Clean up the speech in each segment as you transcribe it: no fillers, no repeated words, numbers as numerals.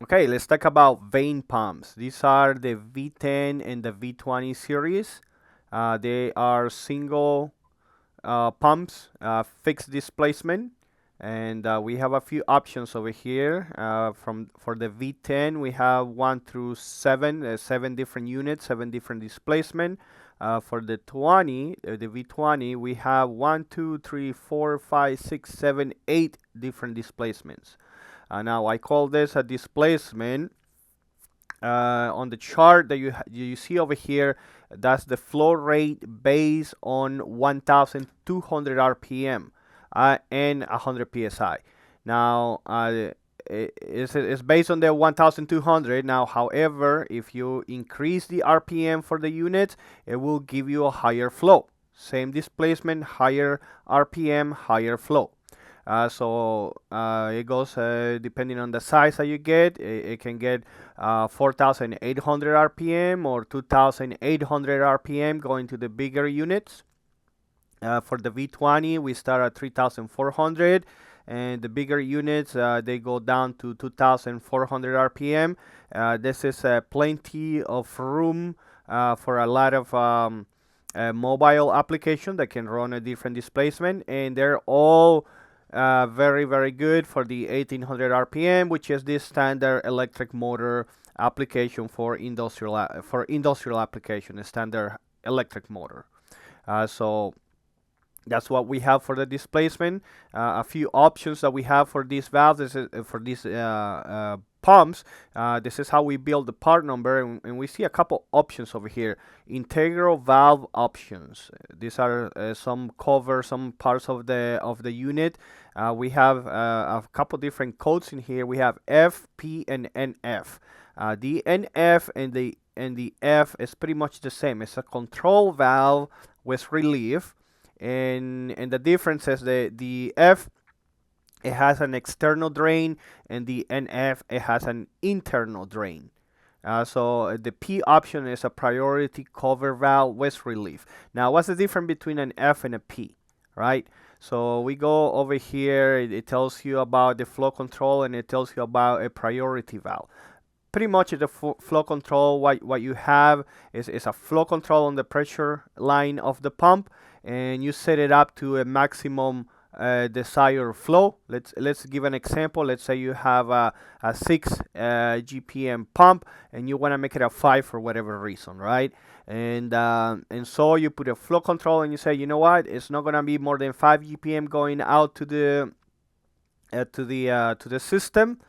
Okay, let's talk about vane pumps. These are the V10 and the V20 series. They are single pumps, fixed displacement, and we have a few options over here. From for the V10, we have 1 through 7, 7 different units, 7 different displacement. For the 20, the V20, we have 1, 2, 3, 4, 5, 6, 7, 8 different displacements. Now I call this a displacement. On the chart that you see over here, that's the flow rate based on 1,200 RPM and 100 psi. Now, it's based on the 1,200. Now, however, if you increase the RPM for the unit, it will give you a higher flow. Same displacement, higher RPM, higher flow. So it goes depending on the size that you get. It can get 4,800 RPM or 2,800 RPM going to the bigger units. For the V20, we start at 3,400, and the bigger units they go down to 2,400 RPM. This is plenty of room for a lot of mobile application that can run a different displacement, and they're all very, very good for the 1800 RPM, which is the standard electric motor application for industrial application, a standard electric motor. So that's what we have for the displacement. A few options that we have for these valves, for these pumps. This is how we build the part number, and we see a couple options over here. Integral valve options. These are some parts of the unit. We have a couple different codes in here. We have F, P, and NF. The NF and the F is pretty much the same. It's a control valve with relief, and the difference is the F, it has an external drain, and the NF, it has an internal drain. So the P option is a priority cover valve with relief. Now, what's the difference between an F and a P, right? So we go over here. It tells you about the flow control, and it tells you about a priority valve. Pretty much the flow control, what you have is a flow control on the pressure line of the pump, and you set it up to a maximum desired flow. Let's give an example. Let's say you have a 6 GPM pump, and you want to make it a 5 for whatever reason, right? And so you put a flow control, and you say, you know what, it's not gonna be more than 5 GPM going out to the system,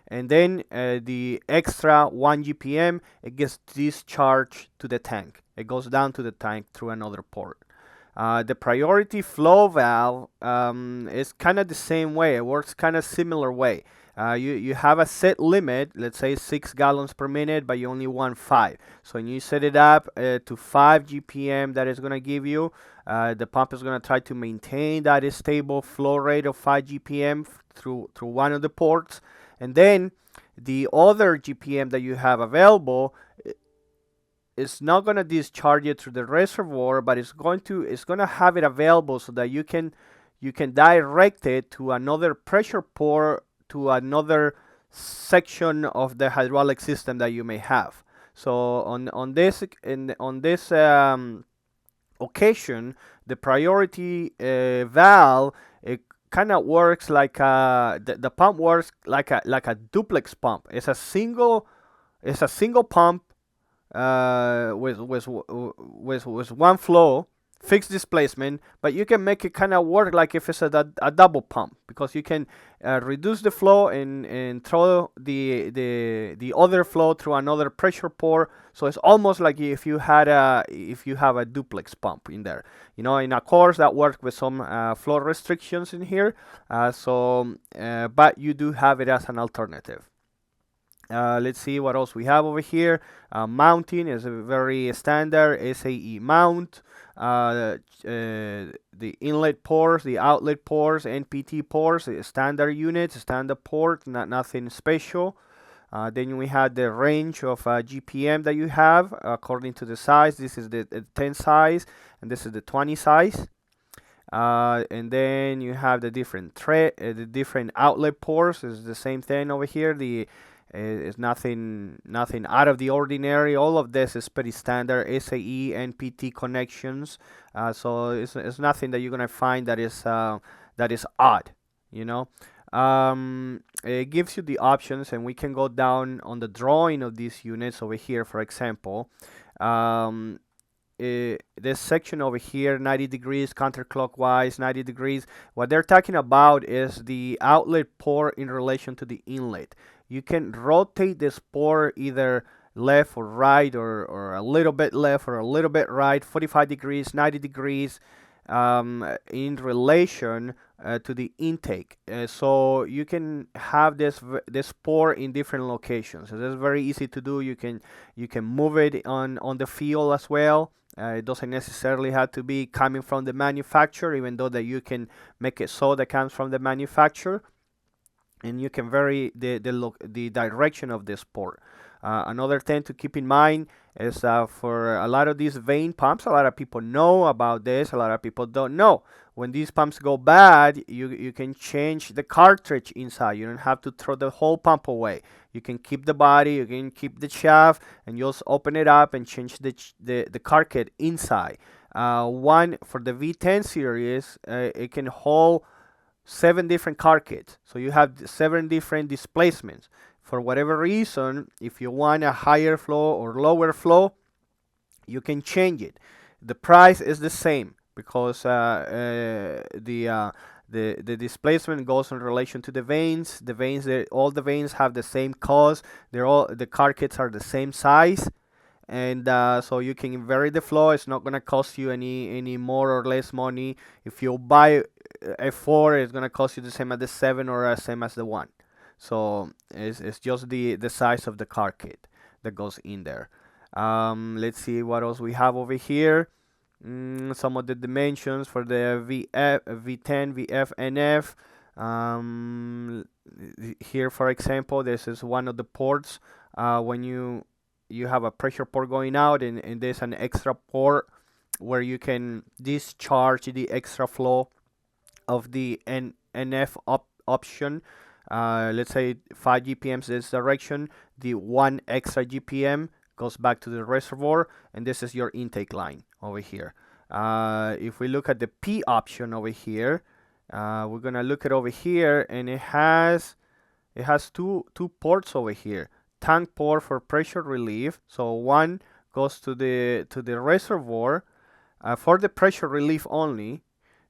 and then the extra 1 GPM, it gets discharged to the tank. It goes down to the tank through another port. The priority flow valve is kind of the same way. It works kind of similar way. You have a set limit, let's say 6 gallons per minute, but you only want 5. So when you set it up to 5 GPM, that is going to give you, the pump is going to try to maintain that stable flow rate of 5 GPM through one of the ports. And then the other GPM that you have available is not going to discharge it through the reservoir, but it's going to have it available so that you can direct it to another pressure port, to another section of the hydraulic system that you may have. So on this occasion, the priority valve, it kind of works like the pump works like a duplex pump. It's a single pump with one flow, fixed displacement, but you can make it kind of work like if it's a double pump, because you can reduce the flow and throw the other flow through another pressure port. So it's almost like if you have a duplex pump in there. In a course that works with some flow restrictions in here. But you do have it as an alternative. Let's see what else we have over here. Mounting is a very standard SAE mount. The inlet ports, the outlet ports, NPT ports, standard units, standard port, nothing special. Then we have the range of GPM that you have according to the size. This is the 10 size, and this is the 20 size. And then you have the different outlet ports. Is the same thing over here. The It's nothing out of the ordinary. All of this is pretty standard SAE NPT connections. So it's nothing that you're gonna find that is odd, you know. It gives you the options, and we can go down on the drawing of these units over here, for example. Um, this section over here, 90 degrees counterclockwise, 90 degrees. What they're talking about is the outlet port in relation to the inlet. You can rotate this port either left or right, or a little bit left or a little bit right, 45 degrees, 90 degrees, in relation to the intake. So you can have this port in different locations. So that's very easy to do. You can move it on the field as well. It doesn't necessarily have to be coming from the manufacturer, even though that you can make it so that comes from the manufacturer, and you can vary the direction of this port. Another thing to keep in mind is for a lot of these vane pumps, a lot of people know about this, a lot of people don't know. When these pumps go bad, you can change the cartridge inside. You don't have to throw the whole pump away. You can keep the body, you can keep the shaft, and just open it up and change the cartridge inside. One for the V10 series, it can hold 7 different cartridges. So you have 7 different displacements. For whatever reason, if you want a higher flow or lower flow, you can change it. The price is the same because the displacement goes in relation to the vanes. All the vanes have the same cost. The cartridges are the same size, and so you can vary the flow. It's not gonna cost you any more or less money. If you buy a 4, it's gonna cost you the same as the 7 or the same as the 1. So it's just the size of the car kit that goes in there. Let's see what else we have over here. Some of the dimensions for the V10, VF, NF. Here, for example, this is one of the ports. When you have a pressure port going out, and there's an extra port where you can discharge the extra flow of the NF option. Let's say 5 GPMs this direction, the 1 extra GPM goes back to the reservoir, and this is your intake line over here. If we look at the P option over here, we're gonna look at over here, and it has two ports over here. Tank port for pressure relief, so one goes to the reservoir for the pressure relief only,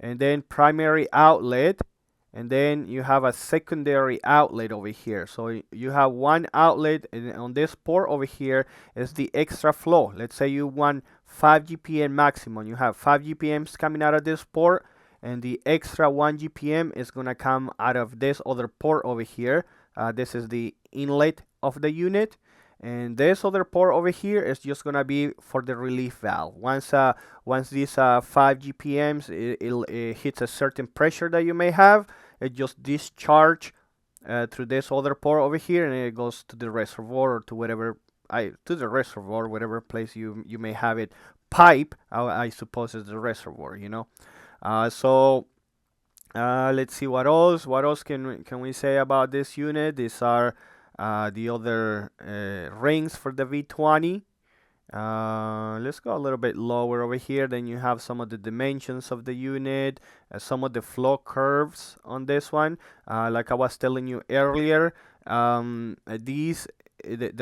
and then primary outlet, and then you have a secondary outlet over here. So you have one outlet, and on this port over here is the extra flow. Let's say you want 5 GPM maximum. You have 5 GPMs coming out of this port, and the extra 1 GPM is gonna come out of this other port over here. This is the inlet of the unit, and this other port over here is just gonna be for the relief valve. Once these 5 GPMs it hits a certain pressure that you may have, it just discharge through this other port over here, and it goes to the reservoir, or to whatever place you may have it. Pipe, I suppose, is the reservoir, you know. So let's see what else can we say about this unit. These are the other rings for the V20. Let's go a little bit lower over here. Then you have some of the dimensions of the unit, some of the flow curves on this one. Like I was telling you earlier, the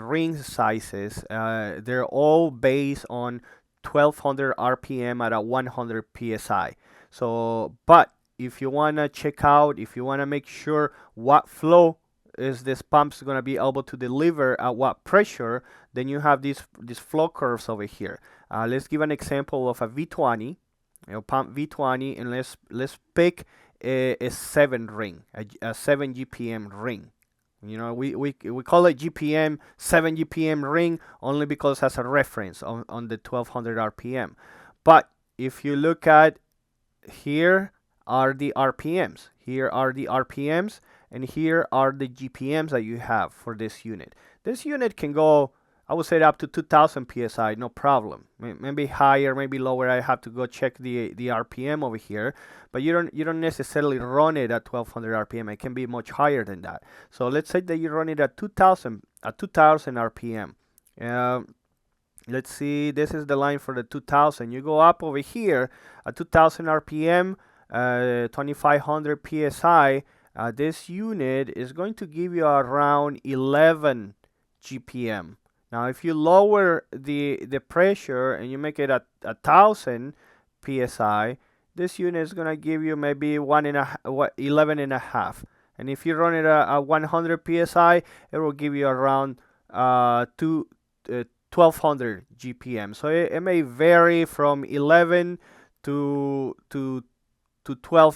ring sizes, they're all based on 1200 RPM at a 100 PSI. So, but if you wanna if you wanna make sure what flow is this pump's going to be able to deliver at what pressure, then you have these flow curves over here. Let's give an example of a V20, pump V20, and let's pick a 7 ring, a 7 GPM ring. You know, we call it GPM, 7 GPM ring, only because as a reference on the 1200 RPM. But if you look at here are the RPMs. Here are the RPMs, and here are the GPMs that you have for this unit. This unit can go, I would say, up to 2000 PSI, no problem. Maybe higher, maybe lower. I have to go check the RPM over here, but you don't necessarily run it at 1200 RPM. It can be much higher than that. So let's say that you run it at 2000 at 2000 RPM. Let's see, this is the line for the 2000. You go up over here at 2000 RPM, 2500 PSI. This unit is going to give you around 11 GPM. Now, if you lower the pressure and you make it at 1000 PSI, this unit is gonna give you maybe 11 and a half. And if you run it at 100 PSI, it will give you around 1200 GPM. So it may vary from 11 to 12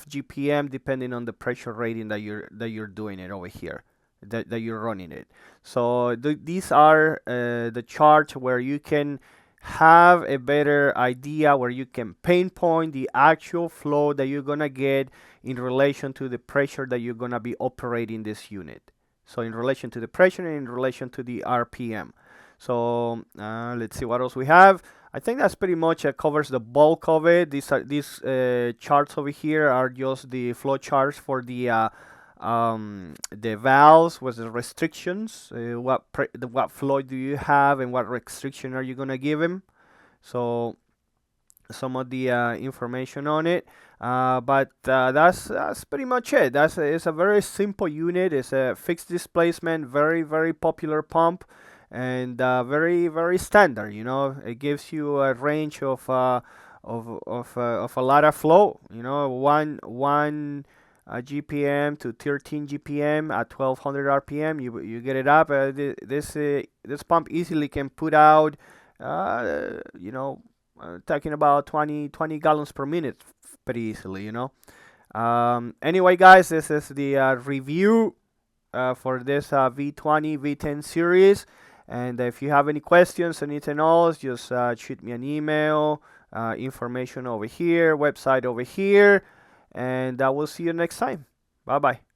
GPM depending on the pressure rating that you're doing it over here, that you're running it. So these are the charts where you can have a better idea, where you can pinpoint the actual flow that you're gonna get in relation to the pressure that you're gonna be operating this unit. So in relation to the pressure and in relation to the RPM. So let's see what else we have. I think that's pretty much covers the bulk of it. These charts over here are just the flow charts for the valves with the restrictions. What flow do you have and what restriction are you gonna give them? So some of the information on it. But that's pretty much it. It's a very simple unit. It's a fixed displacement, very popular pump, and very standard. You know, it gives you a range of a lot of flow. You know, one GPM to 13 GPM at 1200 RPM. You get it up. This pump easily can put out you know, talking about 20 gallons per minute pretty easily, you know. Anyway, guys, this is the review for this V20 V10 series. And if you have any questions, anything else, just shoot me an email. Information over here, website over here, and I will see you next time. Bye bye.